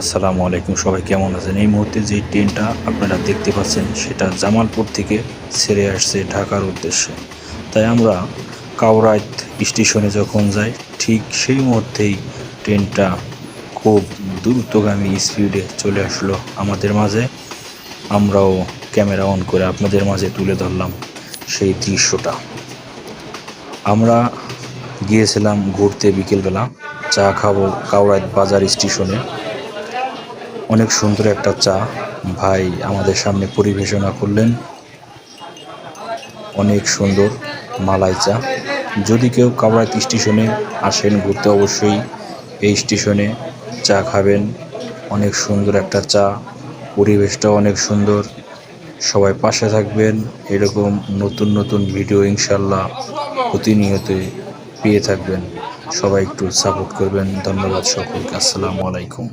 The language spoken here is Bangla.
আসসালামু আলাইকুম, সবাই কেমন আছেন? এই মুহূর্তে যে ট্রেনটা আপনারা দেখতে পাচ্ছেন সেটা জামালপুর থেকে ছেড়ে আসছে ঢাকার উদ্দেশ্যে। তাই আমরা কাউরাইত স্টেশনে যখন যাই ঠিক সেই মুহূর্তেই ট্রেনটা খুব দ্রুতগামী স্পিডে চলে আসলো আমাদের মাঝে। আমরাও ক্যামেরা অন করে আপনাদের মাঝে তুলে ধরলাম সেই দৃশ্যটা। আমরা গিয়েছিলাম ঘুরতে বিকেলবেলা, চা খাবো কাউরাইত বাজার স্টেশনে। অনেক সুন্দর একটা চা ভাই আমাদের সামনে পরিবেশনা করলেন, অনেক সুন্দর মালাই চা। যদি কেউ কাউরাইত স্টেশনে আসেন ঘুরতে, অবশ্যই এই স্টেশনে চা খাবেন। অনেক সুন্দর একটা চা, পরিবেশটাও অনেক সুন্দর। সবাই পাশে থাকবেন, এরকম নতুন নতুন ভিডিও ইনশাল্লাহ প্রতিনিয়ত পেয়ে থাকবেন। সবাই একটু সাপোর্ট করবেন। ধন্যবাদ সকলকে। আসসালামু আলাইকুম।